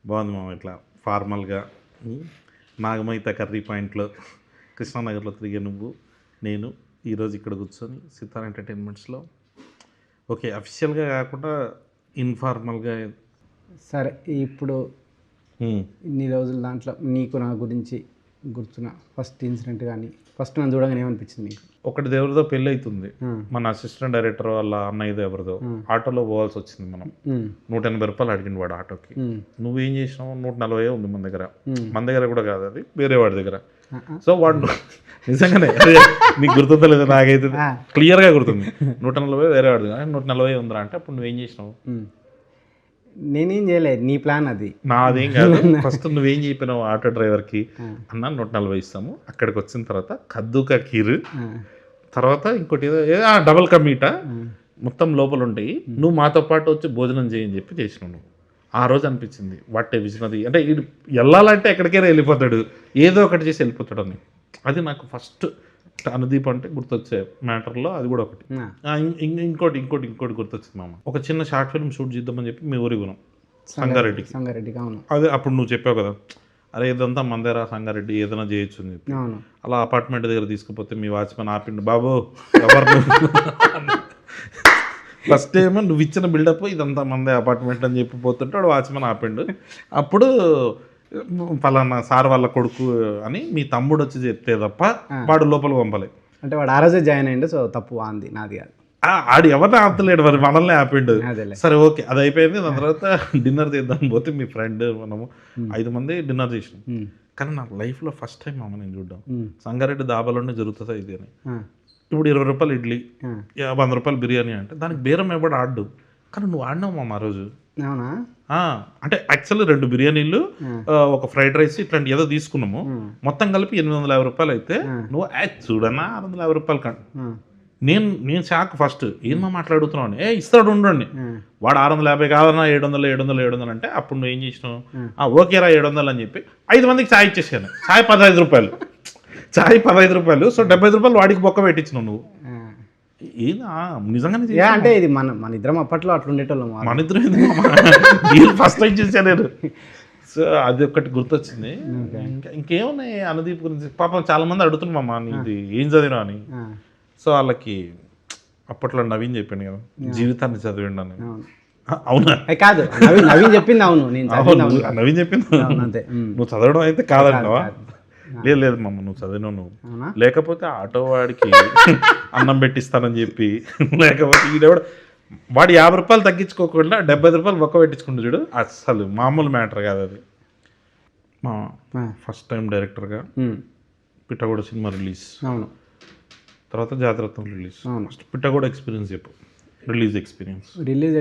బాగుంది మామ. ఇట్లా ఫార్మల్గా నాగమైత కర్రీ పాయింట్లో కృష్ణానగర్లో తిరిగే నువ్వు నేను ఈరోజు ఇక్కడ కూర్చొని సితార్ ఎంటర్టైన్మెంట్స్లో ఓకే అఫీషియల్గా కాకుండా ఇన్ఫార్మల్గా. సరే, ఇప్పుడు ఇన్ని రోజుల దాంట్లో నీకు నా గురించి గుర్తున్న ఫస్ట్ ఇన్సిడెంట్ కానీ ఫస్ట్ నన్ను చూడగానే ఏమనిపించింది నీకు? ఒకటి దేవుడితో పెళ్ళి అవుతుంది, మన అసిస్టెంట్ డైరెక్టర్ వాళ్ళ అన్నయ్యదో ఎవరిదో ఆటోలో పోవాల్సి వచ్చింది. మనం 180 రూపాయలు అడిగింది వాడు ఆటోకి. నువ్వేం చేసినావు? 140 ఉంది మన దగ్గర కూడా కాదు, అది వేరే వాడి దగ్గర. సో వాడు నిజంగానే నీకు గుర్తుందో లేదా, నాకైతే క్లియర్గా గుర్తుంది. 140 వేరే వాడు, 140 ఉందిరా అంటే అప్పుడు నువ్వేం చేసినావు? నేనేం చేయలేదు, నీ ప్లాన్ అది, నాదేం కాదు. ఫస్ట్ నువ్వేం చెప్పినావు ఆటో డ్రైవర్కి? అన్న 140 ఇస్తాము, అక్కడికి వచ్చిన తర్వాత కద్దుకా కీరు, తర్వాత ఇంకోటి ఏదో డబల్ కా మీటా మొత్తం లోపల ఉంటాయి, నువ్వు మాతో పాటు వచ్చి భోజనం చేయని చెప్పి చేసినావు. నువ్వు ఆ రోజు అనిపించింది వాటే విజనది, అంటే ఇది వెళ్ళాలంటే ఎక్కడికైనా వెళ్ళిపోతాడు, ఏదో ఒకటి చేసి వెళ్ళిపోతాడు అని. అది నాకు ఫస్ట్ అనుదీప్ అంటే గుర్తొచ్చే మ్యాటర్లో అది కూడా ఒకటి. ఇంకోటి గుర్తొచ్చింది మామ. ఒక చిన్న షార్ట్ ఫిల్మ్ షూట్ చేద్దామని చెప్పి మీ ఊరికి పోయినాం, సంగారెడ్డికి. అదే అప్పుడు నువ్వు చెప్పావు కదా, అరే ఇదంతా మందేరా సంగారెడ్డి, ఏదైనా చేయొచ్చు అని చెప్పి. అలా అపార్ట్మెంట్ దగ్గర తీసుకుపోతే మీ వాచ్మెన్ ఆపిండు, బాబు ఎవరు ఫస్ట్ టైం నువ్వు ఇచ్చిన బిల్డప్ ఇదంతా మందే అపార్ట్మెంట్ అని చెప్పి పోతుంటే వాడు వాచ్మెన్ ఆపిండు. అప్పుడు ఫలానా సార్ వాళ్ళ కొడుకు అని మీ తమ్ముడు వచ్చి చెప్తే తప్ప వాడు లోపల పంపలే. అంటే వాడు ఆ రోజే జాయిన్ అయ్యిండు, సో తప్పు అంది నాది కాదు. ఆడు ఎవరిని ఆపలేడు, మరి మనల్ని ఆపిండు. సరే ఓకే, అది అయిపోయింది. దాని తర్వాత డిన్నర్ చేద్దాం పోతే మీ ఫ్రెండ్ మనము 5 మంది డిన్నర్ చేసినాం. కానీ నా లైఫ్లో ఫస్ట్ టైం మామ నేను చూడ్డాం సంగారెడ్డి దాబాలోనే జరుగుతుందా ఇది అని. ఇప్పుడు 20 రూపాయలు ఇడ్లీ, 100 రూపాయలు బిర్యానీ అంటే దానికి బేరం ఎవడు ఆడు. కానీ నువ్వు ఆడినావు మామ ఆ రోజు. అవునా? అంటే యాక్చువల్లీ 2 బిర్యానీలు, ఒక ఫ్రైడ్ రైస్ ఇట్లాంటి ఏదో తీసుకున్నాము, మొత్తం కలిపి 850 రూపాయలు అయితే నువ్వు చూడన్నా 650 రూపాయలు కాదు. నేను షాక్ ఫస్ట్, ఏమో మాట్లాడుతున్నావు అని. ఇస్తాడు ఉండండి, వాడు 650 కాదన్నా 700 అంటే అప్పుడు నువ్వు ఏం చేసినావు? ఓకేరా 700 అని చెప్పి 5 మందికి ఛాయ్ ఇచ్చేసాను. ఛాయ్ 15 రూపాయలు, ఛాయ్ 15 రూపాయలు. సో 75 రూపాయలు వాడికి బొక్క పెట్టించినావు నువ్వు. నిజంగానే అంటే ఇది మన ఇద్దరం అప్పట్లో అట్లా ఉండేటోళ్ళం. మన ఇద్దరం ఫస్ట్ టైం చూసాను నేను. సో అది ఒకటి గుర్తొచ్చింది. ఇంకేమున్నాయి అనుదీప్ గురించి? పాపం చాలా మంది అడుగుతున్నారు మామ నీది ఏం చదివినా అని. సో వాళ్ళకి అప్పట్లో నవీన్ చెప్పిండు కదా జీవితాన్ని చదివిండు అని. అవునా? కాదు, నవీన్ చెప్పింది. అవును, నవీన్ చెప్పింది. నువ్వు చదవడం అయితే కాదంటావా? లేదు మమ్మ, నువ్వు చదివినావు. నువ్వు లేకపోతే ఆటో వాడికి అన్నం పెట్టిస్తానని చెప్పి, లేకపోతే ఈడెవడ వాడు 50 రూపాయలు తగ్గించుకోకుండా 75 రూపాయలు ఒక్క పెట్టించుకుంటూ చూడు, అసలు మామూలు మ్యాటర్ కాదు అది. మా ఫస్ట్ టైం డైరెక్టర్గా పిట్టగోడ సినిమా రిలీజ్, తర్వాత జాతరత్నం రిలీజ్. ఫస్ట్ పిట్టగోడ ఎక్స్పీరియన్స్ చెప్పు. రిలీజ్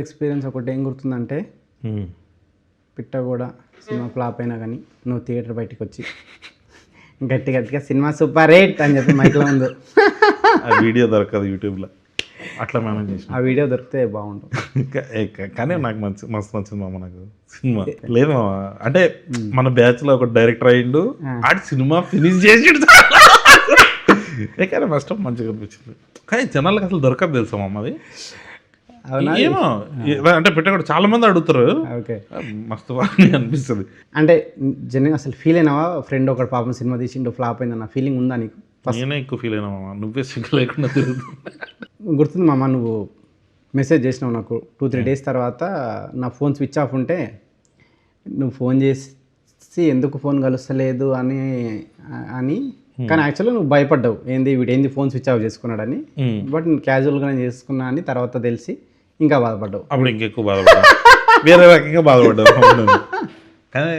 ఎక్స్పీరియన్స్ ఒకటి ఏం గుర్తుందంటే, పిట్టగోడ సినిమా ఫ్లాప్ అయినా కానీ నువ్వు థియేటర్ బయటకు వచ్చి గట్టిగా సినిమా సూపర్ హిట్ అని చెప్పి మైక్లో ఉంది. ఆ వీడియో దొరకదు యూట్యూబ్లో, అట్లా మేనేజ్ చేసి. ఆ వీడియో దొరికితే బాగుంటుంది. కానీ నాకు మస్తు నచ్చింది మామ నాకు సినిమా. లేదు మామ, అంటే మన బ్యాచ్లో ఒక డైరెక్టర్ అయ్యిండు, ఆడి సినిమా ఫినిష్ చేసి కానీ ఫస్ట్ మంచిగా అనిపించింది. కానీ జనాలకు అసలు దొరకదు తెలుసా మామ అది. ఏమో అంటే పెట్టకూడదు, చాలా మంది అడుగుతారు. మస్తు బాగా అనిపిస్తుంది. అంటే జనరల్గా అసలు ఫీల్ అయినావా? ఫ్రెండ్ ఒకటి పాపం సినిమా తీసిండు ఫ్లాప్ అయిందన్న ఫీలింగ్ ఉందా నీకు? నేనే ఎక్కువ ఫీల్ అయినా మామ, నువ్వే సిగ్గు లేకుండా తిరుగుతుంది. గుర్తుంది మామ, నువ్వు మెసేజ్ చేసినావు నాకు 2-3 డేస్ తర్వాత. నా ఫోన్ స్విచ్ ఆఫ్ ఉంటే నువ్వు ఫోన్ చేసి ఎందుకు ఫోన్ కలుస్తలేదు అని కానీ యాక్చువల్గా నువ్వు భయపడ్డావు, వీడేంది ఫోన్ స్విచ్ ఆఫ్ చేసుకున్నాడని. బట్ నేను క్యాజువల్గానే చేసుకున్నా అని తర్వాత తెలిసి ఇంకా బాధపడ్డావు. అప్పుడు ఇంకెక్కువ బాధపడ్డా, వేరే రకంగా బాధపడ్డావు. కానీ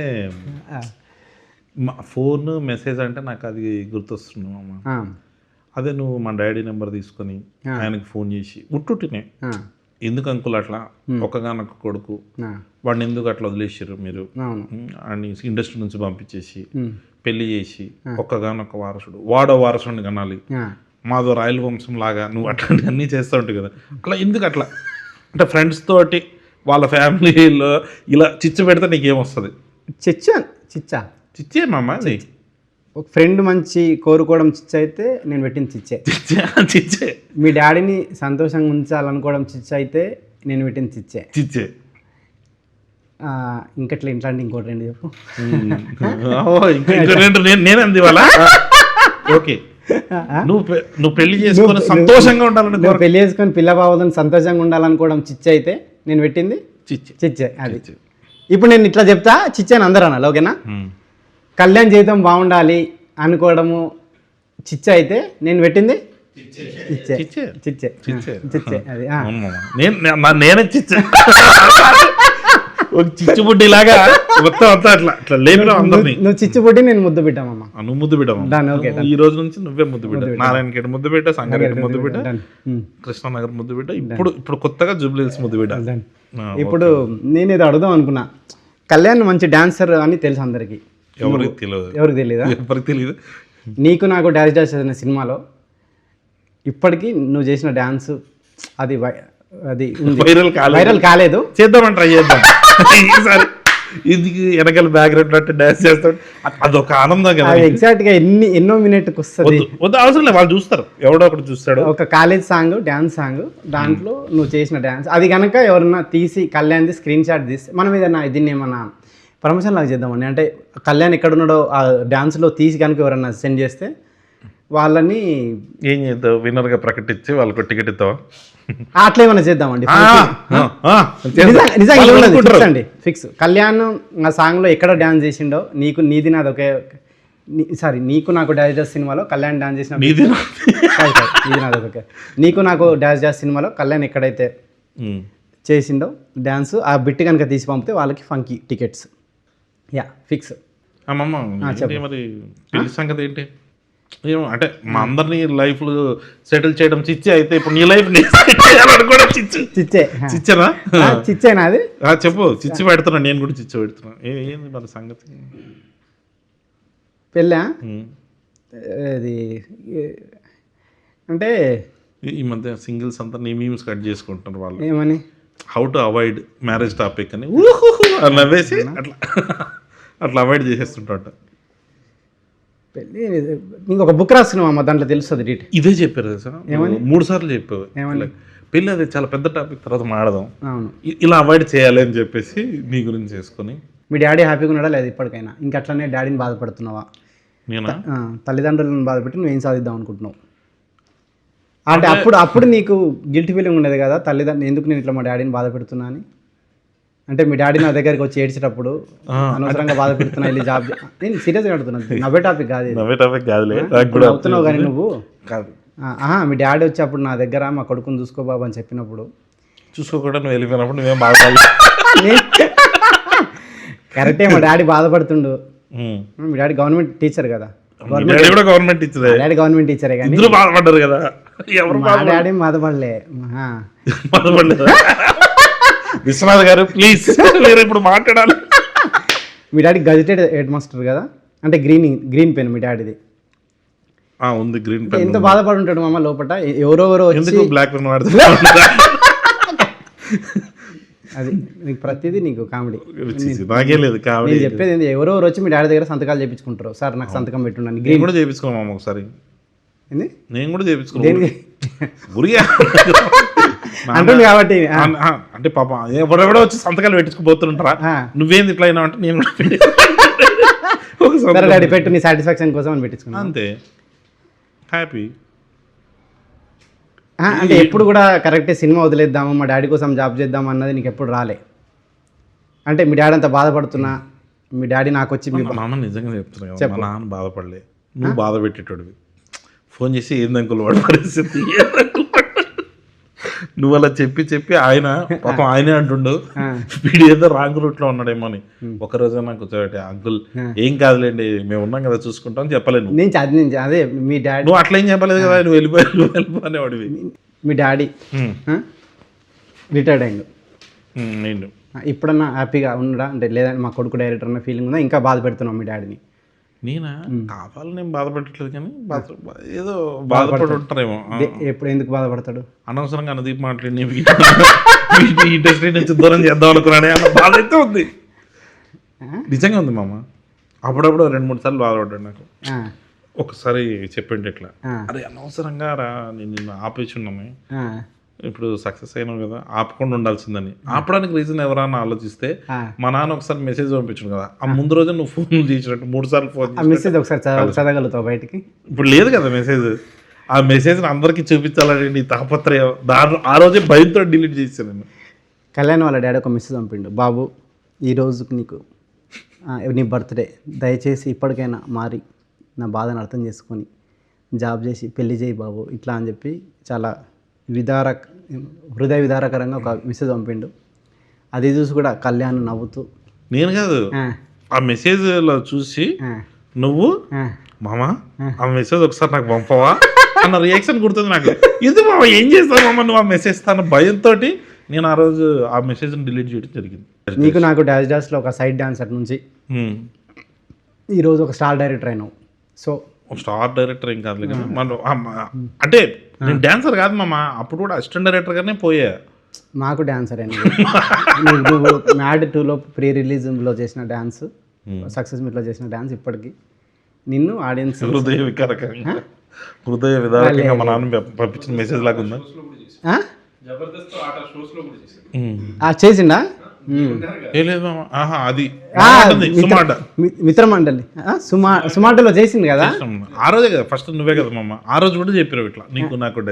ఫోన్ మెసేజ్ అంటే నాకు అది గుర్తొస్తున్నావు అమ్మ. అదే నువ్వు మా డాడీ నెంబర్ తీసుకొని ఆయనకి ఫోన్ చేసి ఉట్టుటినే, ఎందుకు అంకుల్ అట్లా ఒక్కగానొక్క కొడుకు, వాడిని ఎందుకు అట్లా వదిలేసారు మీరు అని ఇండస్ట్రీ నుంచి పంపించేసి పెళ్లి చేసి ఒక్కగానొక్క వారసుడు, వాడో వారసుడిని కనాలి, మాదో రాయల వంశం లాగా నువ్వు అట్లాంటివి అన్నీ చేస్తూ ఉంటావు కదా, అట్లా ఎందుకు అట్లా? అంటే ఫ్రెండ్స్ తోటి వాళ్ళ ఫ్యామిలీలో ఇలా చిచ్చు పెడితే నీకేమొస్తుంది? చిచ్చే మామ. అది ఒక ఫ్రెండ్ మంచి కోరుకోవడం చిచ్చు అయితే నేను పెట్టిన చిచ్చే. మీ డాడీని సంతోషంగా ఉంచాలనుకోవడం చిచ్చు అయితే నేను పెట్టిన చిచ్చే. ఇంకట్లా ఇట్లాంటి ఇంకోటి రెండు చెప్పు. నేను అంది వాళ్ళ ఓకే నువ్వు పెళ్లి చేసుకొని సంతోషంగా ఉండాలని నువ్వు పెళ్లి చేసుకొని పిల్ల బావదని సంతోషంగా ఉండాలనుకోవడం చిచ్చ అయితే నేను పెట్టింది చిచ్చే. అది ఇప్పుడు నేను ఇట్లా చెప్తా చిచ్చే అని అందరూ అనాలి, ఓకేనా? కళ్యాణ్ జీవితం బాగుండాలి అనుకోవడము చిచ్చ అయితే నేను పెట్టింది చిచ్చే చిచ్చే చిచ్చే. అది నేనే చిచ్చే ఒక చిచ్చుబుడ్డి లాగా మొత్తం అంతా అట్లా అట్లా లేపినా అందరినీ. నువ్వు చిచ్చుబుడ్డి నేను ముద్దు పెట్టామమ్మా. నువ్వు ముద్దు పెట్టావు. ఈ రోజు నుంచి నువ్వే ముద్దు పెట్టా. నారాయణఖేడ్ ముద్దు పెట్టా, సంగారెడ్డి ముద్దు పెట్టా, కృష్ణానగర్ ముద్దు పెట్టా, ఇప్పుడు కొత్తగా జూబ్లీహిల్స్ ముద్దు పెట్టా. ఇప్పుడు నేను ఇది అడుగుదాం అనుకున్నా, కళ్యాణ్ మంచి డాన్సర్ అని తెలుసు అందరికి. ఎవరికి తెలియదు. ఎవరికి తెలియదు. నీకు నాకు డాన్స్ డాన్స్ అనే సినిమాలో ఇప్పటికీ నువ్వు చేసిన డాన్స్ అది అది వైరల్ కాలేదు. చేద్దామని ట్రై చేద్దాం ఈసారి. ఇది వెనకాల బ్యాక్గ్రౌండ్ అంటే డాన్స్ చేస్తాడు, అదొక ఆనందం కదా. ఎగ్జాక్ట్ గా ఎన్నో మినిట్కి వస్తుంది. అవసరం లేదు, వాళ్ళు చూస్తారు, ఎవడో ఒకటి చూస్తాడు. ఒక కాలేజ్ సాంగ్, డాన్స్ సాంగ్, దాంట్లో నువ్వు చేసిన డాన్స్ అది కనుక ఎవరన్నా తీసి కళ్యాణ్ది స్క్రీన్ షాట్ తీస్తే మనం ఏదన్నా దీన్ని ఏమన్నా ప్రమోషన్ లాగా చేద్దామని, అంటే కళ్యాణ్ ఎక్కడున్నాడో ఆ డాన్స్లో తీసి కనుక ఎవరన్నా సెండ్ చేస్తే వాళ్ళని ఏం చేద్దాం, విన్నర్గా ప్రకటించి వాళ్ళకు టికెట్ ఇస్తావా? అట్లా ఏమైనా చేద్దామండి. నిజంగా అండి ఫిక్స్. కళ్యాణ్ ఆ సాంగ్లో ఎక్కడ డాన్స్ చేసిండో, నీది నాది ఒకే, సారీ నీకు నాకు డాన్స్ డాన్స్ సినిమాలో కళ్యాణ్ డాన్స్ చేసిన నీది నాది ఒకే, నీకు నాకు డాన్స్ డాన్స్ సినిమాలో కళ్యాణ్ ఎక్కడైతే చేసిండో డాన్స్ ఆ బిట్ కనుక తీసి పంపితే వాళ్ళకి ఫంకీ టికెట్స్. Yeah fix. మరి పెళ్లి సంగతి ఏంటి? ఏమో అంటే మా అందరినీ లైఫ్ సెటిల్ చేయడం చిచ్చే అయితే ఇప్పుడు నీ లైఫ్ చిచ్చేనా? చిచ్చేనా అది చెప్పు. చిచ్చి పెడుతున్నా, నేను కూడా చిచ్చి పెడుతున్నా. ఏంది మన సంగతి? పెళ్ళా అది అంటే ఈ మధ్య సింగిల్స్ అంతా నీ మీమ్స్ కట్ చేసుకుంటున్నారు వాళ్ళు. ఏమని? How to avoid marriage topic అని నవ్వేసి అట్లా అవాయిడ్ చేసేస్తుంటా. పెళ్ళి నీకు ఒక బుక్ రాస్తున్నావు అమ్మ, దాంట్లో తెలుస్తుంది డీటెయిల్. ఇదే చెప్పారు కదా సార్, ఏమని 3 సార్లు చెప్పావు. ఏమని? పెళ్ళి అది చాలా పెద్ద టాపిక్, తర్వాత మాడదాం, ఇలా అవాయిడ్ చేయాలి అని చెప్పేసి నీ గురించి చేసుకొని. మీ డాడీ హ్యాపీగా ఉన్నాడా లేదు ఇప్పటికైనా? ఇంకా అట్లనే డాడీని బాధపడుతున్నావా? నేను తల్లిదండ్రులను బాధపెట్టి నువ్వు ఏం సాధిద్దాం అనుకుంటున్నావు? అంటే అప్పుడు నీకు గిల్టీ ఫీలింగ్ ఉండేది కదా, తల్లిదండ్రులు ఎందుకు నేను ఇట్లా మా డాడీని బాధ పెడుతున్నా అని? అంటే మీ డాడీ నా దగ్గరికి వచ్చి ఏడ్చేటప్పుడు అనవసరంగా బాధ పెడుతున్నా, వెళ్ళి జాబ్. నేను సీరియస్గా అడుగుతున్నాను, నవ్వే టాపిక్ కాదు. అవుతున్నావు కానీ నువ్వు కాదు. మీ డాడీ వచ్చి అప్పుడు నా దగ్గర మా కొడుకుని చూసుకో బాబు అని చెప్పినప్పుడు, చూసుకోకుండా నువ్వు వెళ్ళిపోయినప్పుడు నువ్వేం బాధపడాలి? కరెక్టే, మా డాడీ బాధపడుతుండు. మీ డాడీ గవర్నమెంట్ టీచర్ కదా. గవర్నమెంట్ టీచర్, డాడీ గవర్నమెంట్ టీచరే కానీ బాధపడ్డారు కదా. మా డాడీ బాధపడలే. విశ్వనాథ్ గారు ప్లీజ్ మీరు ఇప్పుడు మాట్లాడాలి. మీ డాడీ గజెటెడ్ హెడ్ మాస్టర్ కదా, అంటే గ్రీన్ పెన్ మీ డాడీది ఉంది. గ్రీన్ పెన్ ఎంత బాధపడి ఉంటాడు మామ లోపల. ఎవరెవరో వచ్చి బ్లాక్ పెన్ వాడుతున్నారు. అది నీకు ప్రతిదీ నీకు కామెడీ. నాకే లేదు కామెడీ. నేను చెప్పేది ఏంది, ఎవరెవరు వచ్చి మీ డాడీ దగ్గర సంతకాలు చేయించుకుంటారు. సార్ నాకు సంతకం పెట్టున్నాను. గ్రీన్ కూడా చేయించుకోమా ఒకసారి? నేను కూడా చేయించుకున్నాను అంటుంది కాబట్టి. అంటే పాప ఎవరెవడో వచ్చి సంతకాలు పెట్టుకుపోతుంటారా, నువ్వేంది ఇట్లా అయినా అంటే నేను డాడీ పెట్టు నీ సాటిస్ఫాక్షన్ కోసం అని పెట్టించుకున్నాను అంతే. హ్యాపీ. అంటే ఎప్పుడు కూడా కరెక్టే సినిమా వదిలేద్దాము మా డాడీ కోసం జాబ్ చేద్దాం అన్నది నీకు ఎప్పుడు రాలే? అంటే మీ డాడీ అంతా బాధపడుతున్నా, మీ డాడీ నాకు వచ్చి మీ నాన్న నిజంగా చెప్తున్నా కదా, మా నాన్న బాధపడలే, నువ్వు బాధ పెట్టేటోడివి. ఫోన్ చేసి ఏందంకులు వాడు పరిస్థితి, నువ్వు అలా చెప్పి ఆయన పాపం ఆయనే అంటుండు వీడు ఏదో రాంగ్ రూట్ లో ఉన్నాడేమో అని. ఒకరోజు నాకు కూర్చోబెట్టి అంకుల్ ఏం కాదులేండి మేము ఉన్నాం కదా చూసుకుంటాం చెప్పలేను. అదే మీ డాడీ నువ్వు అట్లా ఏం చెప్పలేదు కదా, నువ్వు వెళ్ళిపోయినవాడివి. మీ డాడీ రిటైర్డ్ అయ్యిండు, నేను ఇప్పుడన్నా హ్యాపీగా ఉండడా? అంటే లేదంటే మా కొడుకు డైరెక్టర్ అన్న ఫీలింగ్ ఉందా? ఇంకా బాధ పెడుతున్నావు మీ డాడీని? నేనా కావాలని నేను బాధపెట్టట్లేదు కానీ ఏదో బాధపడి ఉంటారేమో. ఎప్పుడు ఎందుకు బాధపడతాడు? అనవసరంగా అన్నదీప్ మాట్లాడి ఇండస్ట్రీ నుంచి దూరం చేద్దాం అనుకున్నానే అన్న బాధ అయితే ఉంది. నిజంగా ఉంది మామ. అప్పుడప్పుడు 2-3 సార్లు బాధపడ్డాడు నాకు. ఒకసారి చెప్పండి ఇట్లా, అరే అనవసరంగా రా నేను నిన్ను ఆపేసి ఉన్నామే, ఇప్పుడు సక్సెస్ అయినావు కదా ఆపకుండా ఉండాల్సిందని. ఆపడానికి రీజన్ ఎవరన్నా ఆలోచిస్తే మా నాన్న ఒకసారి మెసేజ్ పంపించాడు కదా, ఆ ముందు రోజు నువ్వు ఫోన్ చేసినట్టు 3 సార్లు ఫోన్ మెసేజ్ ఒకసారి చదవగలుగుతావు బయటికి. ఇప్పుడు లేదు కదా మెసేజ్. ఆ మెసేజ్ అందరికి చూపించాలని నీ తాపత్రయం, దాని ఆ రోజే భయంతో డిలీట్ చేశాను నేను. కళ్యాణ్ వాళ్ళ డాడీ ఒక మెసేజ్ పంపిండు, బాబు ఈరోజుకి నీకు నీ బర్త్డే, దయచేసి ఇప్పటికైనా మారి నా బాధను అర్థం చేసుకొని జాబ్ చేసి పెళ్లి చేయి బాబు ఇట్లా అని చెప్పి చాలా హృదయ విదారకరంగా ఒక మెసేజ్ పంపిండు. అది చూసి కూడా కళ్యాణ్ నవ్వుతూ, నేను కాదు ఆ మెసేజ్లో చూసి నువ్వు మామా ఆ మెసేజ్ ఒకసారి నాకు పంపవా అన్న రియాక్షన్ గుర్తుంది నాకు. ఇది మామ ఏం చేస్తావు మామ నువ్వు ఆ మెసేజ్ తాను భయంతో నేను ఆ రోజు ఆ మెసేజ్ని డిలీట్ చేయడం జరిగింది. నీకు నాకు డాష్లో ఒక సైడ్ డాన్సర్ నుంచి ఈరోజు ఒక స్టార్ డైరెక్టర్ అయినావు. సో స్టార్ డైరెక్టర్ ఏం కాదు కదా మనం, అంటే నేను డాన్సర్ కాదు మామ, అప్పుడు కూడా అసిస్టెంట్ డైరెక్టర్గానే పోయా. నాకు డాన్సర్ అయినా నువ్వు మ్యాడ్ 2లో ప్రీ రిలీజ్లో చేసిన డ్యాన్స్, సక్సెస్ మీట్లో చేసిన డ్యాన్స్ ఇప్పటికీ నిన్ను ఆడియన్స్ హృదయ విదారకంగా మా నాన్న పంపించిన మెసేజ్ లాగా ఉందా? చేసిండా? అది మిత్రమండలి సుమాటలో చేసింది కదా ఆ రోజే కదా ఫస్ట్ నువ్వే కదా మామ, ఆ రోజు కూడా చెప్పారు ఇట్లా నీకు నాకు.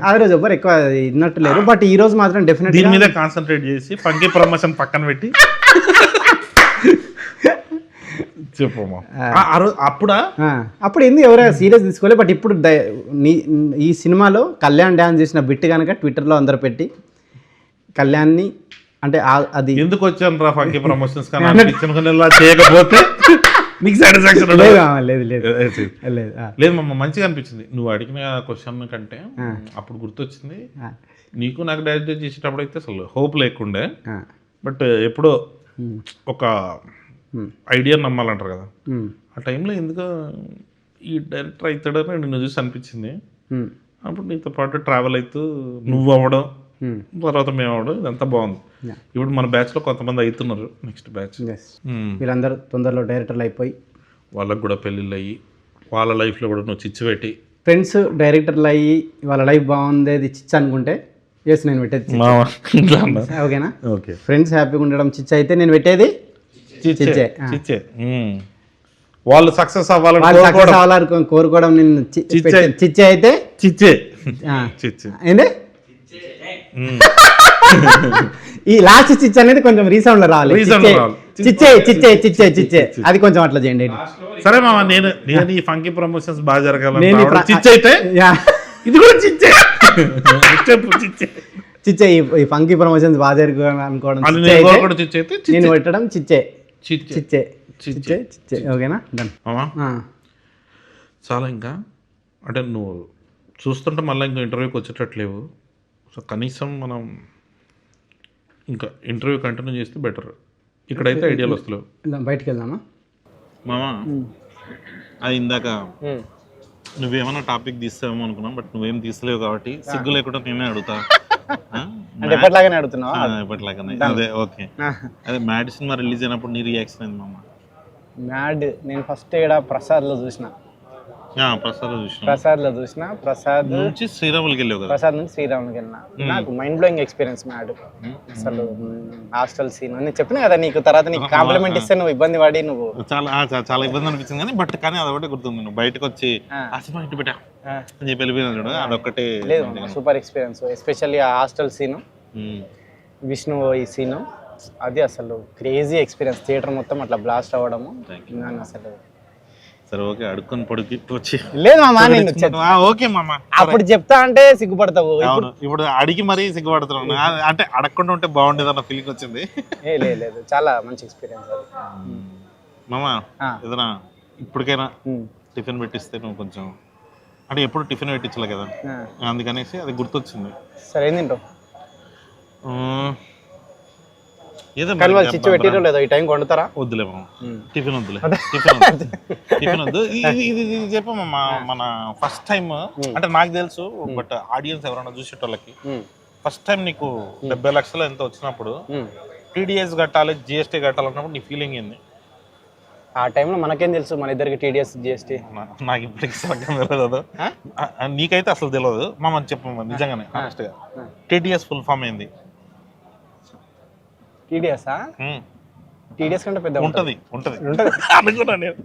ఆ రోజు ఎవ్వరు ఎక్కువ విన్నట్టు లేరు, బట్ ఈ రోజు మాత్రం డెఫినెట్ దీని మీద కాన్సన్ట్రేట్ చేసి ఫంకీ ప్రమోషన్ పక్కన పెట్టి చెప్పమ్మా. అప్పుడు ఎందుకు ఎవరైనా సీరియస్ తీసుకోలే, బట్ ఇప్పుడు ఈ సినిమాలో కళ్యాణ్ డాన్స్ చేసిన బిట్ కనుక ట్విట్టర్లో అందరు పెట్టి కళ్యాణ్ని అంటే అది ఎందుకు వచ్చాను రా ఫంకీ ప్రమోషన్స్ చేయకపోతే నీకు సాటిస్ఫాక్షన్ లేదు మమ్మ. మంచిగా అనిపించింది నువ్వు అడిగిన క్వశ్చన్ కంటే. అప్పుడు గుర్తొచ్చింది నీకు నాకు డైరెక్ట్ చేసేటప్పుడు అయితే అసలు హోప్ లేకుండే, బట్ ఎప్పుడో ఒక ఐడియా నమ్మాలంటారు కదా, ఆ టైంలో ఎందుకో ఈ డైరెక్టర్ అవుతాడని నిన్ను చూసి అనిపించింది. అప్పుడు నీతో పాటు ట్రావెల్ అవుతూ నువ్వు అవ్వడం, తర్వాత మేము అవ్వడం, ఇదంతా బాగుంది. ఇప్పుడు మన బ్యాచ్లో కొంతమంది అవుతున్నారు, నెక్స్ట్ బ్యాచ్ వీళ్ళందరూ తొందరలో డైరెక్టర్లు అయిపోయి వాళ్ళకు కూడా పెళ్ళిళ్ళు అయ్యి వాళ్ళ లైఫ్లో కూడా నువ్వు చిచ్చు పెట్టి ఫ్రెండ్స్ డైరెక్టర్లు అయ్యి వాళ్ళ లైఫ్ బాగుంది అది చిచ్చు అనుకుంటే ఎస్ నేను పెట్టేది ఓకేనా. ఓకే, ఫ్రెండ్స్ హ్యాపీగా ఉండడం చిచ్చు అయితే నేను పెట్టేది చిచ్చే. వాళ్ళు సక్సెస్ అవ్వాలని కోరుకోవడం నేను చిచ్చే అయితే చిచ్చే ఏంది ఈ లాస్ట్ చిచ్ అనేది కొంచెం రీసౌండ్ లో రావాలి. చిచ్చే చిచ్చే చిచ్చే చిచ్చే అది కొంచెం అట్లా చేయండి. సరే మామ, నేను ఈ ఫంకీ ప్రమోషన్స్ బాగా జరగాలి. చిచ్చే అయితే ఇది కూడా చిచ్చే చిచ్చే ఈ ఫంకీ ప్రమోషన్స్ బాగా జరగాలి అనుకోవడం నేను పెట్టడం చిచ్చే చిచ్చే చిచ్చే చిచ్చే. ఓకేనా, డన్. చాలా ఇంకా అంటే నువ్వు చూస్తుంటే మళ్ళీ ఇంకా ఇంటర్వ్యూకి వచ్చేటట్లేవు. సో కనీసం మనం ఇంకా ఇంటర్వ్యూ కంటిన్యూ చేస్తే బెటర్. ఇక్కడైతే ఐడియాలు వస్తలేవు. బయటకు వెళ్దామా మామా? అది ఇందాక నువ్వేమన్నా టాపిక్ తీస్తావేమో అనుకున్నాం, బట్ నువ్వేం తీస్తలేవు కాబట్టి సిగ్గు లేకుండా నేనే అడుగుతా. ఎప్పటిలాగానే అడుగుతున్నావా? ఎప్పటిలాగానే. అదే ఓకే. అదే మ్యాడ్ సినిమా రిలీజ్ అయినప్పుడు నీ రియాక్షన్ అయింది మామ? మ్యాడ్ నేను ఫస్ట్ ఇక్కడ ప్రసాద్లో చూసిన. ప్రసాద్ నుంచి శ్రీరాములకి వెళ్ళావు కదా? ప్రసాద్ నుంచి శ్రీరాములకి వెళ్ళినా. నాకు మైండ్ బ్లోయింగ్ ఎక్స్పీరియన్స్ మ్యాడ్. అసలు హాస్టల్ సీన్ నేను చెప్పినా కదా నీకు, తర్వాత నీకు కాంప్లిమెంట్ ఇస్తే నువ్వు ఇబ్బంది పడి నువ్వు చాలా ఇబ్బంది అనిపించింది కానీ, బట్ కానీ అదొకటి గుర్తుంది. నువ్వు బయటకు వచ్చి ఆ సినిమా ఇంటి పెట్టా అని చెప్పి వెళ్ళిపోయినా చూడు, అదొకటి లేదు. సూపర్ ఎక్స్పీరియన్స్, ఎస్పెషల్లీ ఆ హాస్టల్ సీను, విష్ణు ఈ సీను, అది అసలు క్రేజీ ఎక్స్పీరియన్స్. థియేటర్ మొత్తం అట్లా బ్లాస్ట్ అవ్వడము అసలు. సరే ఓకే, అడుక్కొని పొడికి వచ్చి లేదు మామా, నేను ఓకే మామ అప్పుడు చెప్తా అంటే సిగ్గుపడతావు. ఇప్పుడు అడిగి మరీ సిగ్గుపడుతున్నాను, అంటే అడగకుండా ఉంటే బాగుండేది అన్న ఫీలింగ్ వచ్చింది. లేదు, చాలా మంచి ఎక్స్పీరియన్స్ మామ. ఏదైనా ఇప్పటికైనా టిఫిన్ పెట్టిస్తే నువ్వు కొంచెం, అంటే ఎప్పుడు టిఫిన్ పెట్టించలే కదా, అందుకనేసి అది గుర్తొచ్చింది. సరే ఏం తింటావు? ఈ టైం వండుతారా? వద్దులే మామ, టిఫిన్ వద్దులే. టిఫిన్ వద్దు. ఇది చెప్పమ్మా, మన ఫస్ట్ టైం అంటే నాకు తెలుసు, బట్ ఆడియన్స్ ఎవరైనా చూసేటోళ్ళకి ఫస్ట్ టైం నీకు 70 లక్షలు ఎంత వచ్చినప్పుడు టీడీఎస్ కట్టాలి, జిఎస్టీ కట్టాలన్నప్పుడు నీ ఫీలింగ్ ఏంది? ఆ టైంలో మనకేం తెలుసు మన ఇద్దరికి టీడీఎస్ జిఎస్టీ. నాకు ఇప్పటికి సగం తెలియదు. నీకైతే అసలు తెలియదు మామ, చెప్పమ్మా నిజంగానే హానెస్ట్గా. టీడీఎస్ ఫుల్ ఫామ్ ఏంది? టీడీఎస్ టీడీఎస్ కంటే పెద్ద ఉంటుంది అనుకున్నా నేను.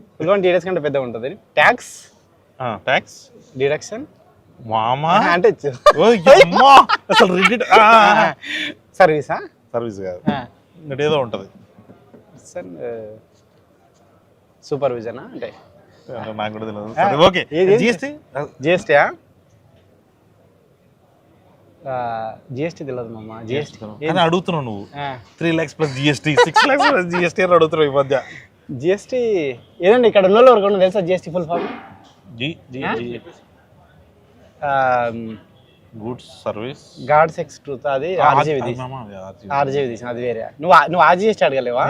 టీడీఎస్ కంటే పెద్ద ఉంటుంది. ట్యాక్స్ ట్యాక్స్ డిడక్షన్ మామా అంటే అసలు సర్వీసా? సర్వీస్ కాదు, ఏదో ఉంటుంది. సూపర్విజనా అంటే నాకు కూడా తెలియదు. Okay, GST జిఎస్టీయా? జిఎస్టీ తెలియదు మామ. జిఎస్టీ అడుగుతున్నావు నువ్వు. 3 lakhs plus GST, 6 lakhs plus GST అని అడుగుతున్నావు ఈ మధ్య. జిఎస్టీ ఏదండి ఇక్కడ ఉన్న వాళ్ళు తెలుసా GST full form? Goods service gods ఎక్స్ట్రూత్, అది ఆర్జీవి తీసిన, అది వేరే. నువ్వు ఆ జిఎస్టీ అడగలేవా?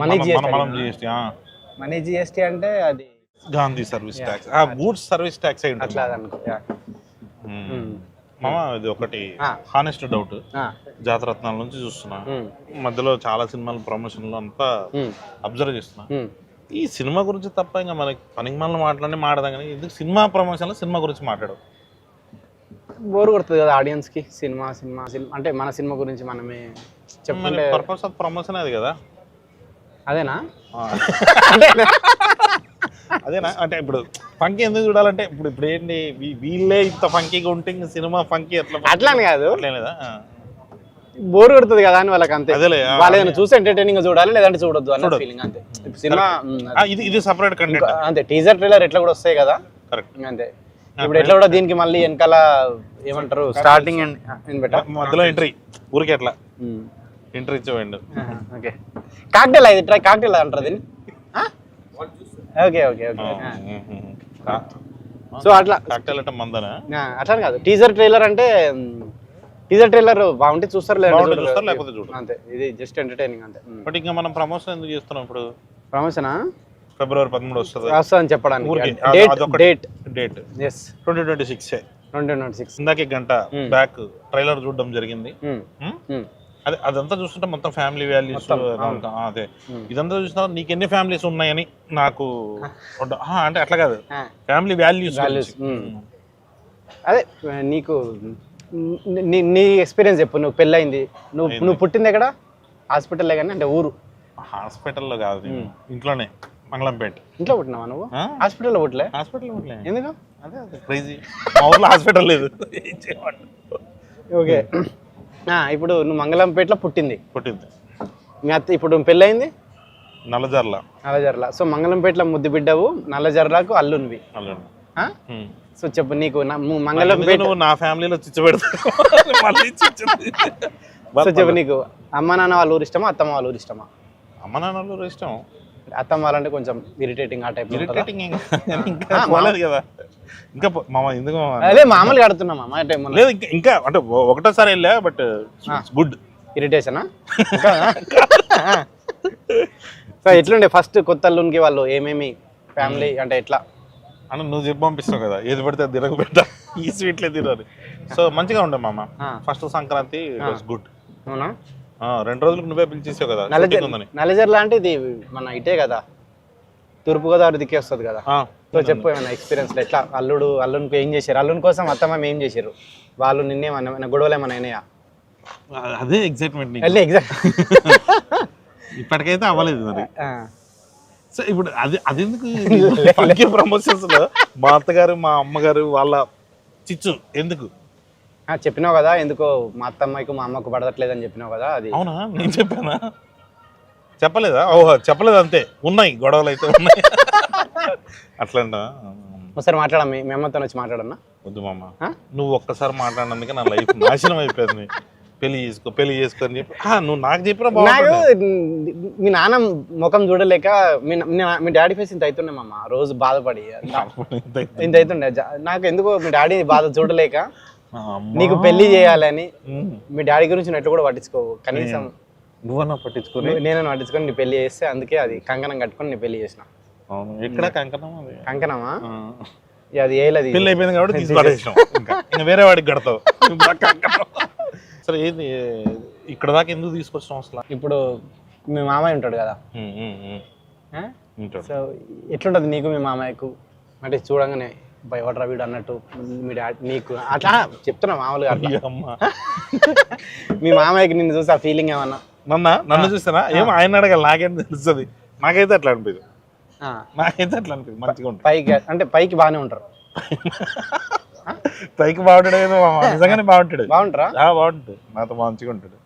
Money GST. మనీ జిఎస్టీ అంటే అది Gandhi service tax, goods service tax అయి ఉంటుంది. అట్లా అనుకో. మామ ఇది ఒకటి హానెస్ట్ డౌట్. జాతరత్నాల నుంచి చూస్తున్నా, మధ్యలో చాలా సినిమాల ప్రమోషన్లు అంతా అబ్జర్వ్ చేస్తున్నా. ఈ సినిమా గురించి తప్ప ఇంకా మనకి పనికి మనల్ని మాట్లాడదాం కానీ ఎందుకు సినిమా ప్రమోషన్లో సినిమా గురించి మాట్లాడవు? బోర్ కొడుతుంది కదా ఆడియన్స్ కి. సినిమా సినిమా సినిమా అంటే మన సినిమా గురించి మనమే చెప్పుకుంటే పర్పస్ ఆఫ్ ప్రమోషన్ అది కదా. అదేనా? అదేనా అంటే ఇప్పుడు ఫంకీ ఎందుకు చూడాలంటే ఇప్పుడు ఏంటి వీళ్ళే ఇంత ఫంకీగా ఉంటే ఇంకా సినిమా ఫంకీ అట్లా అని కాదు, లేదా బోర్ కొడుతుంది కదా అని వాళ్ళకి. అంతే, వాళ్ళు ఏదైనా చూసి ఎంటర్టైనింగ్ చూడాలి లేదంటే చూడొద్దు అన్న ఫీలింగ్. అంతే. సినిమా ఇది సెపరేట్ కంటెంట్. అంతే, టీజర్ ట్రైలర్ ఎట్లా కూడా వస్తాయి కదా. కరెక్ట్. అంతే. ఇప్పుడు ఎట్లా కూడా దీనికి మళ్ళీ వెనకాల ఏమంటారు స్టార్టింగ్ మధ్యలో ఎంట్రీ ఊరికే ఎట్లా ఎంట్రీ ఇచ్చేవాడు. ఓకే, కాక్టైల్ అది ట్రై కాక్టైల్ అంటారు దీన్ని. Okay okay okay. సో అట్లా కాక్టైల్ అంటే మందనా? అట్లా కాదు, టీజర్ ట్రైలర్ అంటే టీజర్ ట్రైలర్ బాగుంటే చూస్తారు లేకపోతే చూడరు. అంతే, ఇది జస్ట్ ఎంటర్టైనింగ్ అంతే. బట్ ఇంకా మనం ప్రమోషన్ ఎందుకు చేస్తున్నాం ఇప్పుడు? ప్రమోషనా February 13 వస్తుందని చెప్పడానికి. డేట్ 2026 ఇందాక గంట బ్యాక్ ట్రైలర్ చూడడం జరిగింది. అదే అదంతా చూస్తుంటే మొత్తం ఫ్యామిలీ వాల్యూస్. అదే ఇదంతా చూసిన నీకు ఎన్ని ఫ్యామిలీస్ ఉన్నాయని నాకు అంటే అట్లా కాదు, ఫ్యామిలీ వాల్యూస్. అదే నీకు నీ ఎక్స్పీరియన్స్ చెప్పు. నువ్వు పెళ్ళయింది, నువ్వు పుట్టింది ఎక్కడ? హాస్పిటల్లే కానీ అంటే ఊరు? హాస్పిటల్లో కాదు, ఇంట్లోనే మంగళంపేట. ఇంట్లో పుట్టినావా నువ్వు? హాస్పిటల్లో పుట్టలే? హాస్పిటల్లో పుట్టలే. ఎందుకు? అదే క్రేజీ, మా ఊర్లో హాస్పిటల్ లేదు. ఓకే, ఇప్పుడు నువ్వు మంగళంపేటలో పుట్టింది. మీ అత్త ఇప్పుడు పెళ్ళయింది నల్లజర్ల. సో మంగళంపేటలో ముద్దు బిడ్డవు, నల్లజర్లకు అల్లునివి. సో చెప్పు, నీకు మంగళంపేట నా ఫ్యామిలీలో చిచ్చు పెడతావు. సో చెప్పు, నీకు అమ్మ నాన్న వాళ్ళ ఊరు ఇష్టమా, అత్తమ్మ వాళ్ళ ఊరు ఇష్టమా? అమ్మ నాన్న వాళ్ళ ఊరు ఇష్టం. అత్తమ్మ వాళ్ళంటే కొంచెం ఇరిటేటింగ్. ఆ టైప్ ఇరిటేటింగ్ కదా. ఇంకా మామ ఎందుకు అదే మామూలుగా ఆడుతున్నా మామ టైం లేదు. ఇంకా అంటే ఒకటోసారి వెళ్ళా, బట్ గుడ్. ఇరిటేషనా? సో ఎట్లుండే ఫస్ట్ కొత్త అల్లునికి వాళ్ళు ఏమేమి ఫ్యామిలీ అంటే ఎట్లా అని నువ్వు చెప్పి పంపిస్తావు కదా, ఏది పడితే అది తినక పెడతా, ఈ స్వీట్లే తినాలి. సో మంచిగా ఉండే మామ. First Sankranti good. అవునా? 2 రోజులకు నువ్వే పిలిచేసావు కదా. నల్లజర్ల అంటే ఇది మన ఇటే కదా, తూర్పుగోదావరి దిక్కే వస్తుంది కదా. సో చెప్పు ఏమైనా ఎక్స్పీరియన్స్ ఎట్లా అల్లునికి ఏం చేశారు, అల్లుని కోసం అత్తమ్మ ఏం చేశారు, వాళ్ళు నిన్నేమన్నా గొడవలు ఏమన్నా అయినాయా? అదే ఎగ్జైట్మెంట్. ఇప్పటికైతే అవ్వలేదు మరి. సో ఇప్పుడు అది ఎందుకు ప్రమోషన్స్ లో మా అత్తగారు మా అమ్మగారు వాళ్ళ చిచ్చు ఎందుకు చెప్పినావు కదా, ఎందుకో మా అత్తమ్మకు మా అమ్మకు పడట్లేదని చెప్పినావు కదా. అది అవునా? నేను చెప్పానా? చెప్పలేదా? ఓహో చెప్పలేదు, అంతే. ఉన్నాయి గొడవలు అయితే ఉన్నాయి. అట్లా ఒకసారి మాట్లాడా, మీ అమ్మతో వచ్చి మాట్లాడన్నా? వద్దు మామ, నువ్వు ఒక్కసారి మాట్లాడినందుకే నా లైఫ్ నాశనం అయిపోయింది. పెళ్లి చేసుకో అని చెప్పి నువ్వు నాకు చెప్పినా నాకు మీ నాన్న ముఖం చూడలేక మీ డాడీ ఫేస్ ఇంత అవుతుండే మామ, రోజు బాధపడి ఇంత అవుతుండే. నాకు ఎందుకో మీ డాడీ బాధ చూడలేక నీకు పెళ్లి చేయాలని మీ డాడీ గురించి నెట్లు కూడా పట్టించుకోవు కనీసం. నువ్వన్నా పట్టించుకుని నేను పట్టించుకొని నీ పెళ్లి చేస్తే, అందుకే అది కంకణం కట్టుకొని నీ పెళ్లి చేసిన. ఎక్కడ కంకణమా? అది ఏలది పెళ్లి అయిపోయింది కాబట్టి తీసుకొచ్చేసాం, ఇంకా వేరే వాడికి కడతావు. సరే ఏంది ఇక్కడ దాకా ఎందుకు తీసుకొచ్చాం అసలు? ఇప్పుడు మీ మామయ్య ఉంటాడు కదా, సో ఎట్లుంటుంది నీకు మీ మామయ్యకు? అంటే చూడంగానే భయపడరా వీడు అన్నట్టు మీ డాడీ నీకు అట్లా చెప్తున్నా మామూలుగా మీ మామయ్యకి నిన్ను చూసి ఆ ఫీలింగ్ ఏమన్నా? నన్ను చూస్తానా ఏమో ఆయన అడగాలి, నాకేం తెలుస్తుంది. నాకైతే అట్లా అనిపించదు, మంచిగా ఉంటుంది. పైకి అంటే పైకి బాగానే ఉంటారు, పైకి బాగుంటాడు ఏదో నిజంగానే బాగుంటాడు. బాగుంటారా? బాగుంటుంది, నాతో మంచిగా ఉంటాడు.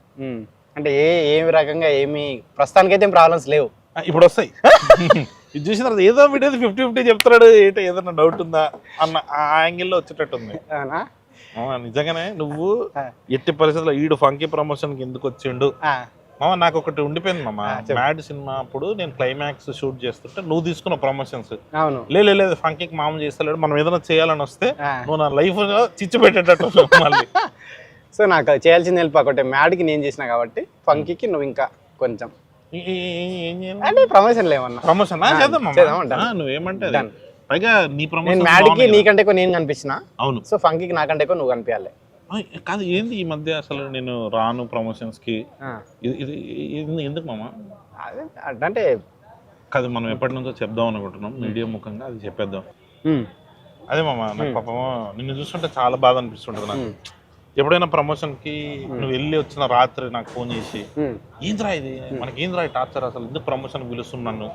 అంటే ఏమి రకంగా ఏమి ప్రస్తుతానికైతే ఏం ప్రాబ్లమ్స్ లేవు, ఇప్పుడు వస్తాయి. ఇది చూసిన తర్వాత ఏదో వీడియో 50-50 చెప్తున్నాడు, ఏంటో ఏదన్నా డౌట్ ఉందా అన్న ఆ యాంగిల్లో వచ్చేటట్టు ఉంది. నిజంగానే నువ్వు ఎట్టి పరిస్థితుల్లో ఈడు ఫంకీ ప్రమోషన్ కి ఎందుకు వచ్చిండు మామ, నాకు ఒకటి ఉండిపోయింది మామ. మ్యాడ్ సినిమా అప్పుడు నేను క్లైమాక్స్ షూట్ చేస్తుంటే నువ్వు తీసుకున్న ప్రమోషన్స్ లేదు ఫంకీకి మామ చేస్తలేడు, మనం ఏదైనా చేయాలని వస్తే నువ్వు నా లైఫ్ చిచ్చు పెట్టేటట్టు మళ్ళీ. సో నాకు చేయాల్సింది హెల్ప్ ఒకటి, మ్యాడ్కి నేను చేసిన కాబట్టి ఫంకీకి నువ్వు ఇంకా కొంచెం అంటే ప్రమోషన్ లేవన్నా. ప్రమోషన్ నువ్వేమంటే పైగా నీ ప్రమోషన్ మ్యాడ్కి నీకంటే ఎక్కువ నేను కనిపించిన. అవును. సో ఫంకీకి నాకంటే ఎక్కువ నువ్వు కనిపించాలి. కాదు ఏంది ఈ మధ్య అసలు నేను రాను ప్రమోషన్స్ కి, ఇది ఎందుకు మామ? అంటే కాదు మనం ఎప్పటి నుంచో చెప్దాం అనుకుంటున్నాం మీడియా ముఖంగా, అది చెప్పేద్దాం. అదే మామ, నాకు పాపం నిన్ను చూస్తుంటే చాలా బాధ అనిపిస్తుంటది నాకు. ఎప్పుడైనా ప్రమోషన్ కి నువ్వు వెళ్ళి వచ్చిన రాత్రి నాకు ఫోన్ చేసి ఏంద్రా ఇది మనకి ఏంద్రా టార్చర్, అసలు ఎందుకు ప్రమోషన్ పిలుస్తున్నాను,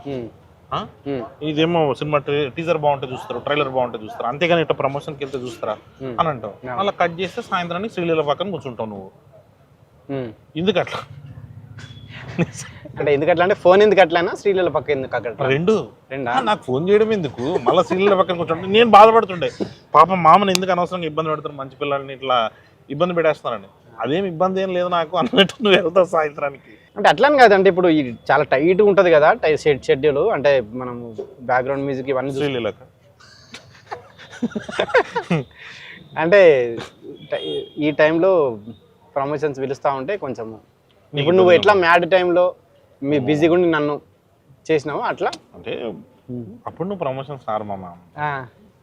ఇదేమో సినిమా టీజర్ బాగుంటే చూస్తారు, ట్రైలర్ బాగుంటే చూస్తారు, అంతేగాని ఇట్లా ప్రమోషన్కి వెళ్తే చూస్తారా అని అంటావు. అలా కట్ చేస్తే సాయంత్రానికి శ్రీలీల పక్కన కూర్చుంటావు నువ్వు. ఎందుకు అట్లా? అంటే ఎందుకు అట్లా అంటే ఫోన్ ఎందుకు అట్లా, శ్రీలీల పక్క ఎందుకు అక్కడ? రెండా? నాకు ఫోన్ చేయడం ఎందుకు, మళ్ళీ శ్రీలీల పక్కన కూర్చుంటే నేను బాధపడుతుండే. పాపం మామని ఎందుకు అనవసరంగా ఇబ్బంది పెడతారు, మంచి పిల్లల్ని ఇట్లా ఇబ్బంది పెట్టేస్తున్నారని. అదేం ఇబ్బంది ఏం లేదు నాకు అన్నట్టు నువ్వు వెళ్తావు సాయంత్రానికి. అంటే అట్లానే కాదంటే ఇప్పుడు చాలా టైట్ ఉంటుంది కదా షెడ్యూల్, అంటే మనం బ్యాక్గ్రౌండ్ మ్యూజిక్ ఇవన్నీ శ్రీలీలకు అంటే ఈ టైంలో ప్రమోషన్స్ పిలుస్తూ ఉంటే కొంచెం ఇప్పుడు నువ్వు ఎట్లా మ్యాడ్ టైంలో మీ బిజీగా ఉండి నన్ను చేసినావు అట్లా. అంటే అప్పుడు నువ్వు ప్రమోషన్ సార్ మామ,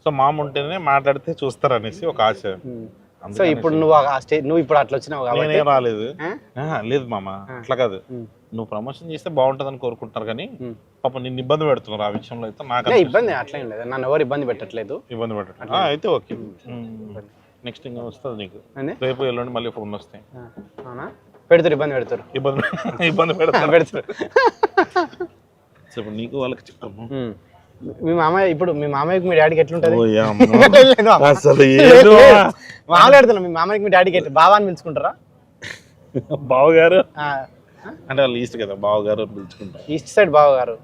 సో మామ ఉంటేనే మాట్లాడితే చూస్తారు అనేసి ఒక ఆశ. సో ఇప్పుడు నువ్వు ఇప్పుడు అట్లా వచ్చినావు కాబట్టి రాలేదు. లేదు మామ అట్లా కాదు, నువ్వు ప్రమోషన్ చేస్తే బాగుంటది అని కోరుకుంటున్నారు కానీ పాపం నిన్ను ఇబ్బంది పెడుతున్నారు ఆ విషయంలో. అయితే నాకు ఇబ్బంది అట్లా లేదు, నన్ను ఎవరు ఇబ్బంది పెట్టట్లేదు. ఇబ్బంది పెట్టట్లేదు అయితే ఓకే. నెక్స్ట్ ఇంకా వస్తుంది నీకు, రేపు ఎల్లుండి మళ్ళీ ఫోన్ వస్తాయి. పెడతారు ఇబ్బంది పెడతారు ఇబ్బంది పెడతారు. ఇప్పుడు నీకు వాళ్ళకి చెప్తాము. మీ మామయ్య ఇప్పుడు మీ మామయ్యకి మీ డాడీకి ఎట్లుంటది? మాట్లాడుతున్నా, మీ మామయ్యకి మీ డాడీకి ఎట్లా బావా అని పిలుచుకుంటారా? బావగారు అంటే వాళ్ళు ఈస్ట్ కదా, బావగారు అని పిలుచుకుంటారు. ఈస్ట్ సైడ్ బావగారు,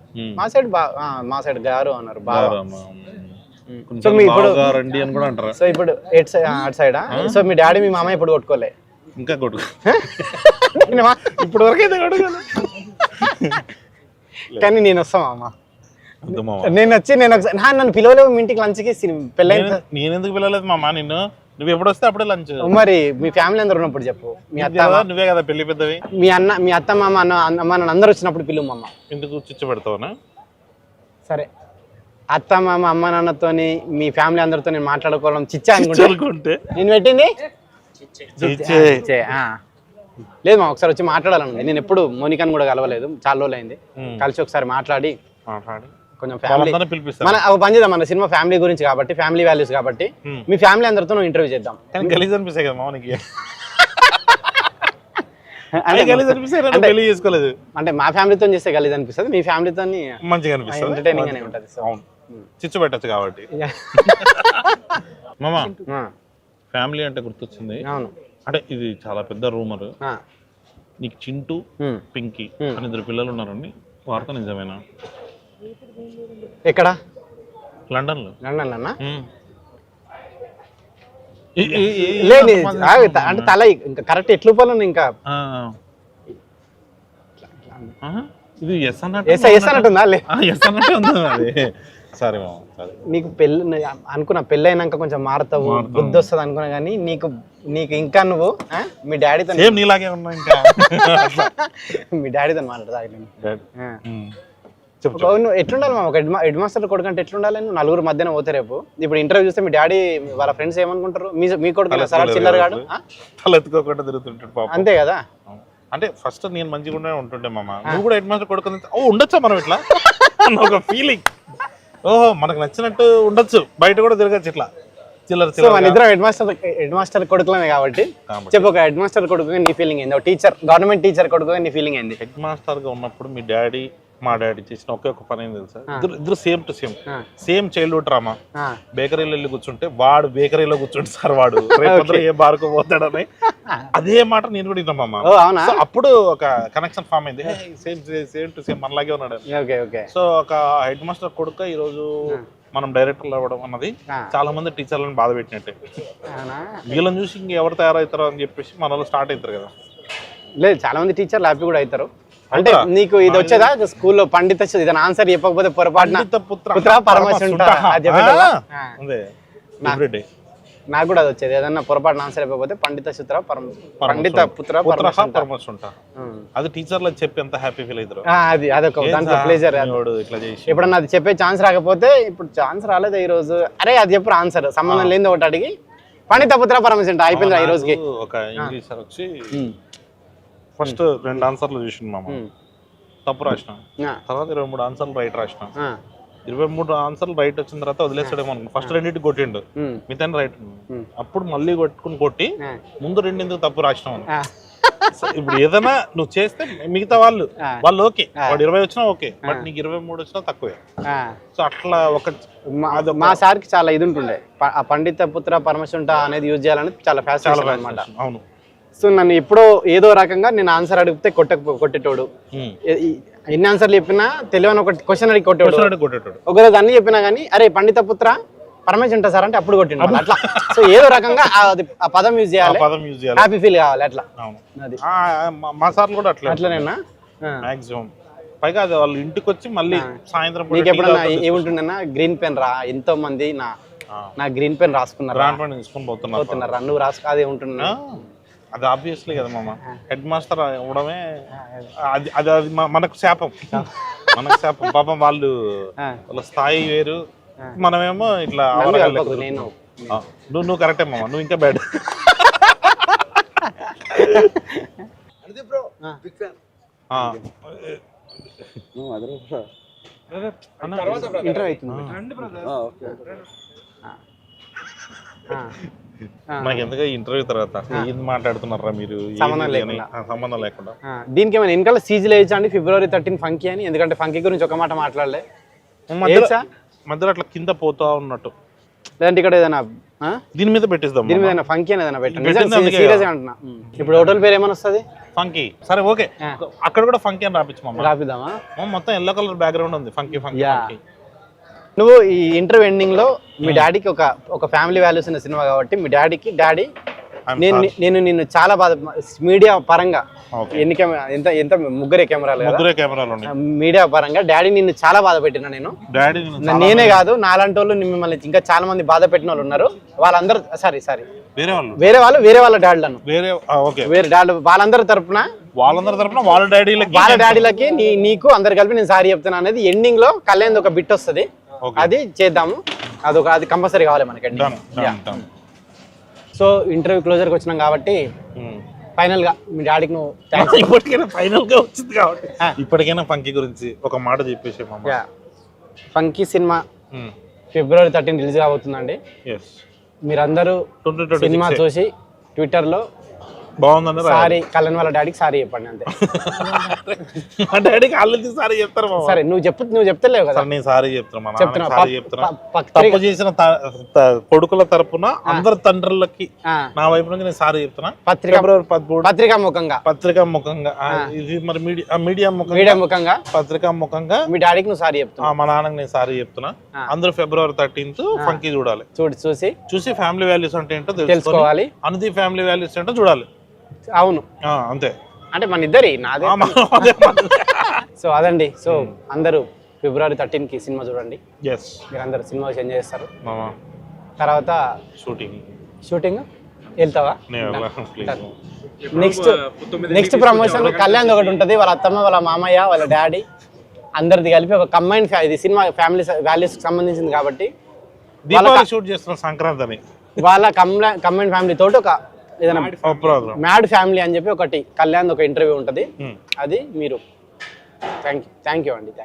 మా సైడ్ గారు అన్నారు. సో మీ ఇప్పుడు రండి అని కూడా అంటారా? సో ఇప్పుడు అటు సైడ్. సో మీ డాడీ మీ మామయ్య ఇప్పుడు కొట్టుకోలే? ఇంకా కొట్టుకో ఇప్పుడు వరకు అయితే కొట్టుకోలే. కానీ నేను వస్తాం అమ్మ, నేను ఒకసారి నన్ను పిలవలేవు మీ ఇంటికి లంచ్కి, పెళ్ళైన నేను ఎందుకు పిలవలేదు మామ నిన్ను? నువ్వు ఎప్పుడు వస్తే అప్పుడే లంచ్. మరి మీ ఫ్యామిలీ అందరు ఉన్నప్పుడు చెప్పు. మీ అత్త నువ్వే కదా పెళ్లి పెద్దవి, మీ అత్త మామ అమ్మ నాన్న అందరు వచ్చినప్పుడు పిలువు అమ్మ. ఇంటికి చిచ్చు పెడతావునా? సరే, అత్త మామ అమ్మ నాన్నతోని మీ ఫ్యామిలీ అందరితో నేను మాట్లాడుకోవడం చిచ్చా అనుకుంటే నేను పెట్టింది లేదు మా. ఒకసారి వచ్చి మాట్లాడాలండి. నేను ఎప్పుడు మోనికాని కూడా కలవలేదు, చాలా రోజులు అయింది. కలిసి ఒకసారి మాట్లాడి కొంచెం ఫ్యామిలీ మన ఒక పని చేద్దాం. మన సినిమా ఫ్యామిలీ గురించి కాబట్టి, ఫ్యామిలీ వాల్యూస్ కాబట్టి మీ ఫ్యామిలీ అందరితో ఇంటర్వ్యూ చేద్దాం. గలీజ్ అనిపిస్తాయి కదా మామకి, చేసుకోలేదు అంటే మా ఫ్యామిలీతో చేస్తే గలీజ్ అనిపిస్తుంది, మీ ఫ్యామిలీతో మంచిగా అనిపిస్తుంది, ఎంటర్టైనింగ్ గానే ఉంటుంది. చిచ్చు పెట్టచ్చు కాబట్టి. మామ ఫ్యామిలీ అంటే గుర్తొచ్చింది. అవును, అంటే ఇది చాలా పెద్ద రూమర్. నీకు చింటూ పింకీ అని 2 పిల్లలు ఉన్నారని వార్త నిజమేనా? ఎక్కడ? లండన్ లో. అంటే తల ఇంకా కరెక్ట్ ఎట్లు పోలను ఇంకా ఇది ఎస్ అన్నట్టుందా? సరే నీకు పెళ్ళి అనుకున్నా, పెళ్ళైనాక కొంచెం మారుతావు, బుద్ధి వస్తుంది అనుకున్నా, కానీ నీకు ఇంకా నువ్వు మీ డాడీతో నీలాగే ఉన్నా ఇంకా మీ డాడీతో మాట్లాడదా? ఎట్లుండాలి మా? ఒక హెడ్ మాస్టర్ కొడుకు అంటే ఎట్లుండాలి? నువ్వు 4 మధ్యన పోతే రేపు ఇప్పుడు ఇంటర్వ్యూ చూస్తే మీ డాడీ వాళ్ళ ఫ్రెండ్స్ ఏమనుకుంటారు? మీ కొడుకు సార్ చిల్లర గాడు తలెత్తుకోకుండా తిరుగుతుంటాడు అంతే కదా. అంటే ఫస్ట్ నేను మంచిగా ఉంటుండే మామ, నువ్వు కూడా హెడ్ మాస్టర్ కొడుకు ఉండొచ్చా మనం ఇట్లా? అన్న ఒక ఫీలింగ్. ఓహో మనకు నచ్చినట్టు ఉండొచ్చు, బయట కూడా తిరగచ్చు ఇట్లా చిల్లర సో మన ఇద్దరం హెడ్ మాస్టర్ కొడుకులమే కాబట్టి చెప్పు, ఒక హెడ్ మాస్టర్ కొడుకుగా నీ ఫీలింగ్ ఏంది, ఒక టీచర్ గవర్నమెంట్ టీచర్ కొడుకుగా నీ ఫీలింగ్ ఏంది? హెడ్ మాస్టర్ గా ఉన్నప్పుడు మీ డాడీ మా డాడీ చేసిన ఒకే ఒక పని ఏంది తెలుసా, ఇద్దరు same to same childhood drama. బేకరీలో వెళ్ళి కూర్చుంటే వాడు బేకరీలో కూర్చుంటే సార్ వాడు రేపు ఏ బార్కు పోతాడని అదే మాట నేను కూడా విన్నామమ్మా. అప్పుడు ఒక కనెక్షన్ ఫామ్ అయింది, సేమ్ టు సేమ్ మనలాగే ఉన్నాడు. సో ఒక హెడ్ మాస్టర్ కొడుకు ఈ రోజు మనం డైరెక్టర్లు అవ్వడం అన్నది చాలా మంది టీచర్లను బాధ పెట్టినట్టే. వీళ్ళని చూసి ఇంకెవరు తయారవుతారో అని చెప్పేసి మన వాళ్ళు స్టార్ట్ అవుతారు కదా. లేదు, చాలా మంది టీచర్లు హ్యాపీ కూడా అవుతారు. అంటే నీకు ఇది వచ్చేదా స్కూల్లో పండిత ఇదని ఆన్సర్ చెప్పకపోతే పొరపాటున పుత్ర పరమశుంఠ నాకు కూడా అది వచ్చేది, ఏదన్నా పొరపాటున ఆన్సర్ చెప్పకపోతే పండిత పుత్ర పరమశుంఠ. అది టీచర్లు చెప్పి ఎంత హ్యాపీ ఫీల్ అవుతారు. అది అదొక దాంట్లో ప్లేజర్. ఎప్పుడన్నా అది చెప్పే ఛాన్స్ రాకపోతే, ఇప్పుడు ఛాన్స్ రాలేదు ఈ రోజు, అరే అది చెప్పు ఆన్సర్ సంబంధం లేని ఒకటి అడిగి పండిత పుత్ర పరమశుంఠ అయిపోయింది ఈ రోజుకి. ఒక ఇంగ్లీష్ సార్ వచ్చి ఫస్ట్ 2 ఆన్సర్లు చూసిండు మామ, తప్పు రాసిన. తర్వాత 23 ఆన్సర్లు రైట్ రాసిన. 23 ఆన్సర్లు రైట్ వచ్చిన తర్వాత వదిలేసాడేమో అనుకో, ఫస్ట్ 2 కొట్టిండు, మిగతా రైట్. అప్పుడు మళ్ళీ కొట్టి ముందు 2 తప్పు రాసినావు. ఇప్పుడు ఏదైనా నువ్వు చేస్తే మిగతా వాళ్ళు ఓకే, వాడు 20 వచ్చినా ఓకే, బట్ నీకు 23 వచ్చినా తక్కువే. సో అట్లా ఒక మా సార్కి చాలా ఇది ఉంటుండే, ఆ పండిత పుత్ర పరమశుంఠ అనేది యూజ్ చేయాలని చాలా ఫ్యాషన్ అనమాట. అవును. సో నన్ను ఎప్పుడో ఏదో రకంగా నేను ఆన్సర్ అడిగితే కొట్టేటోడు, ఎన్ని ఆన్సర్లు చెప్పినా తెలియని ఒక క్వశ్చన్ అడిగి కొట్టేటోడు. ఒకరోజు అన్ని చెప్పినా కానీ అరే పండిత పుత్ర పరమేశ్వర సార్ అంటే అప్పుడు కొట్టిండు అట్లా. సో ఏదో రకంగా ఆ పదం యూజ్ చేయాలి, హ్యాపీ ఫీల్ కావాలి అట్లా. అది మా సార్లు కూడా అట్లనేనా మాక్సిమం. పైగా అది వాళ్ళు ఇంటికి వచ్చి మళ్ళీ సాయంత్రం నీకు ఎప్పుడన్నా ఏముంటుందన్నా, గ్రీన్ పెన్ రా, ఎంతో మంది నా గ్రీన్ పెన్ రాసుకున్నారా, నువ్వు రాసుకో, అదే ఉంటున్నా. అది ఆబ్వియస్లీ కదా మామ, హెడ్ మాస్టర్ అవ్వడమే అది అది అది మనకు శాపం. పాపం వాళ్ళ స్థాయి వేరు, మనమేమో ఇట్లా. నువ్వు కరెక్టే మామ, నువ్వు ఇంకా బ్యాడ్. నాకు ఎందుకు ఇంటర్వ్యూ తర్వాత ఏం మాట్లాడుతున్నారా మీరు, సంబంధం లేకుండా. దీనికి ఏమైనా వెనకాల సీజీలు వేయచ్చా అండి, February 13 ఫంకీ అని? ఎందుకంటే ఫంకీ గురించి ఒక మాట మాట్లాడలే, మధ్యలో అట్లా కింద పోతా ఉన్నట్టు. లేదంటే ఇక్కడ ఏదైనా దీని మీద పెట్టిస్తాం, దీని మీద ఫంకీ అని ఏదైనా పెట్టండి. సీరియస్ అంటున్నా. ఇప్పుడు హోటల్ పేరు ఏమైనా వస్తుంది? ఫంకీ. సరే ఓకే, అక్కడ కూడా ఫంకీ అని రాపిద్దామా? మొత్తం ఎల్లో కలర్ బ్యాక్గ్రౌండ్ ఉంది, ఫంకీ ఫంకీ. నువ్వు ఈ ఇంటర్వ్యూ ఎండింగ్ లో మీ డాడీకి ఒక ఫ్యామిలీ వాల్యూస్ ఉన్న సినిమా కాబట్టి మీ డాడీ నేను నిన్ను చాలా బాధ, మీడియా పరంగా ఎన్ని ఎంత ముగ్గురే కెమెరాలు మీడియా పరంగా డాడీ నిన్ను చాలా బాధ పెట్టినా నేను. నేనే కాదు, నాలాంటి వాళ్ళు మిమ్మల్ని ఇంకా చాలా మంది బాధ పెట్టిన వాళ్ళు ఉన్నారు. వాళ్ళందరూ వేరే వాళ్ళ డాడీలను వేరే డాడీ వాళ్ళందరి తరపున వాళ్ళ డాడీలకి నీకు అందరు కలిపి నేను సారీ చెప్తున్నా అనేది ఎండింగ్ లో కళ్యాణ్ ఒక బిట్ వస్తుంది, అది చేద్దాము. అది కంపల్సరీ కావాలి మనకి. సో ఇంటర్వ్యూ క్లోజర్కి వచ్చినాం కాబట్టి ఫైనల్ గా మీ డాడీకి నువ్వు ఇప్పటికైనా ఫైనల్ గా వచ్చింది కాబట్టి ఇప్పటికైనా ఫంకీ గురించి ఒక మాట చెప్పేసి. ఫంకీ సినిమా February 13 రిలీజ్ కాబోతుందండి. మీరందరూ సినిమా చూసి ట్విట్టర్లో బాగుందండి సారీ కళ్యాణ్ వాళ్ళ డాడీకి సారీ చెప్పండి అంతే. డాడీకి ఆల్రెడీ సారీ చెప్తారు. సరే నువ్వు చెప్తలేవు కదా, నేను సారీ చెప్తున్నా. తప్పు చేసిన కొడుకుల తరపున అందరు తండ్రులకి నా వైపు నుంచి నేను సారీ చెప్తున్నా. పత్రికా ముఖంగా ఇది మరి మీడియా ముఖంగా పత్రికా ముఖంగా మీ డాడీకి నువ్వు సారీ చెప్తున్నా, మా నాన్నకి నేను సారీ చెప్తున్నా. అందరూ February 13 ఫంకీ చూడాలి. చూసి ఫ్యామిలీ వాల్యూస్ అంటే ఏంటో తెలుసుకోవాలి, అనుది ఫ్యామిలీ వాల్యూస్ ఏంటో చూడాలి. అవును అంతే, అంటే మన ఇద్దరి నాదే. సో అదండి. సో అందరూ February 13 కి సినిమా చూడండి. మీరు అందరు సినిమా ఎంజాయ్ చేస్తారు. తర్వాత షూటింగ్ వెళ్తావా? నెక్స్ట్ ప్రమోషన్ కళ్యాణ్ ఒకటి ఉంటుంది, వాళ్ళ అత్తమ్మ వాళ్ళ మామయ్య వాళ్ళ డాడీ అందరిది కలిపి ఒక కంబైన్. ఇది సినిమా ఫ్యామిలీ వాల్యూస్ సంబంధించింది కాబట్టి షూట్ చేస్తున్న సంక్రాంతి వాళ్ళ కంబైన్ ఫ్యామిలీ తోటి ఒక ఏదైనా మ్యాడ్ ఫ్యామిలీ అని చెప్పి ఒకటి కళ్యాణ్ ఒక ఇంటర్వ్యూ ఉంటుంది, అది మీరు. థ్యాంక్ యూ అండి.